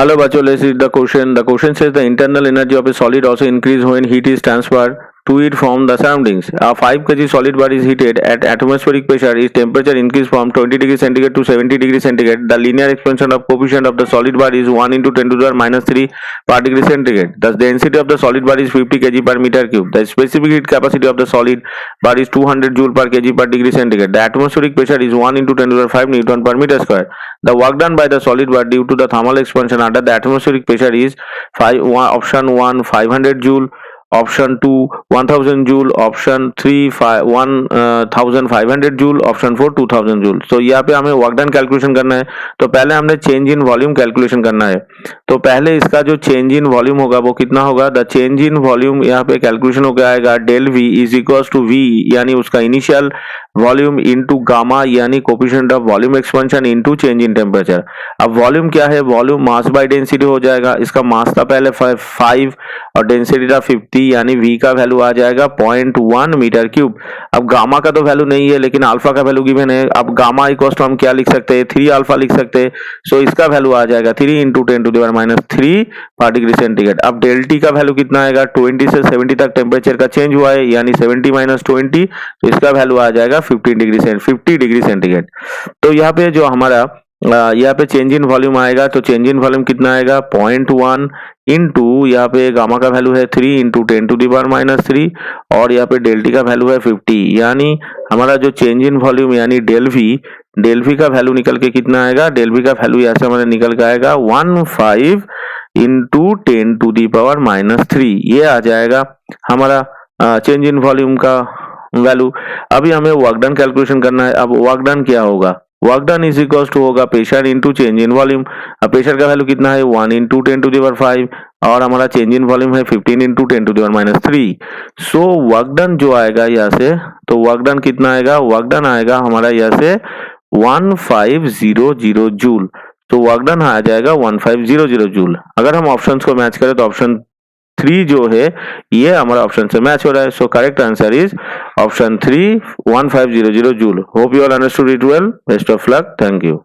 Hello, Bacho. Let's read the question. The question says the internal energy of a solid also increase when heat is transferred to it from the surroundings. A 5 kg solid bar is heated at atmospheric pressure. Its temperature increase from 20 degrees centigrade to 70 degrees centigrade. The linear expansion of coefficient of the solid bar is 1 into 10 to the power minus 3 per degree centigrade. Thus, the density of the solid bar is 50 kg per meter cube. The specific heat capacity of the solid bar is 200 joule per kg per degree centigrade. The atmospheric pressure is 1 into 10 to the power 5 Newton per meter square. The work done by the solid bar due to the thermal expansion under the atmospheric pressure is option 1 500 joule, option 2 1000 joule, opशन 3 1500 joule, option 4 2000 joule. तो यहाँ पे हमें work done calculation करना है. तो पहले हमने change in volume calculation करना है. तो पहले इसका जो चेंज इन वॉल्यूम होगा वो कितना होगा. द चेंज इन वॉल्यूम यहाँ पे कैलकुलेशन होकर आएगा del V is equals to V यानी उसका इनिशियल वॉल्यूम इनटू गामा यानी coefficient of volume expansion into change in temperature. अब वॉल्यूम क्या है, वॉल्यूम मास बाय डेंसिटी हो जाएगा. इसका मास था पहले 5 और डेंसिटी था 50 यानी v का वैल्यू आ जाएगा 0.1 मीटर क्यूब. अब गामा का तो वैल्यू नहीं है लेकिन अल्फा का वैल्यू गिवन है. अब गामा इक्वल्स टू हम क्या लिख सकते हैं, 3 अल्फा लिख सकते हैं. सो इसका वैल्यू आ जाएगा 3 into 10 to the power minus 3 पर डिग्री सेंटीग्रेड. अब डेल टी का वैल्यू कितना आएगा, 20 से 70 तक टेम्परेचर का चेंज हुआ है यानी 70 माइनस 20, तो इसका वैल्यू आ जाएगा 50 डिग्री सेंटीग्रेड. तो यहाँ पे जो हमारा यहाँ पे चेंज इन वॉल्यूम आएगा, तो चेंज इन वॉल्यूम कितना आएगा 0.1 इंटू यहाँ पे गामा का वैल्यू है 3 into 10 to the power minus 3 और यहाँ पे डेल टी का वैल्यू है 50 यानी हमारा जो चेंज इन वॉल्यूम यानी डेल वी का वैल्यू निकल के कितना आएगा, डेल वी का वैल्यू यहाँ से हमारे निकल के आएगा 15 into 10 to the power minus 3. ये आ जाएगा हमारा चेंज इन वॉल्यूम का वैल्यू. अभी हमें वर्क डन कैलकुलेशन करना है. अब वर्क डन क्या होगा, work done is equals to होगा pressure into change in volume. अब प्रेशर का वैल्यू कितना है 1 इंटू 10 टू द पावर 5 और हमारा चेंज इन वॉल्यूम है 15 into 10 to the power minus 3. So work done जो आएगा यहाँ से, तो वर्क डन कितना आएगा, वर्क डन आएगा हमारा यहाँ से 1500 जूल. तो वर्क डन आ जाएगा 1500 जूल. अगर हम ऑप्शंस को मैच करें तो ऑप्शन 3 जो है ये हमारा ऑप्शन से मैच हो रहा है. So correct answer is option 3 1500 joule. Hope you all understood it well. Best of luck. Thank you.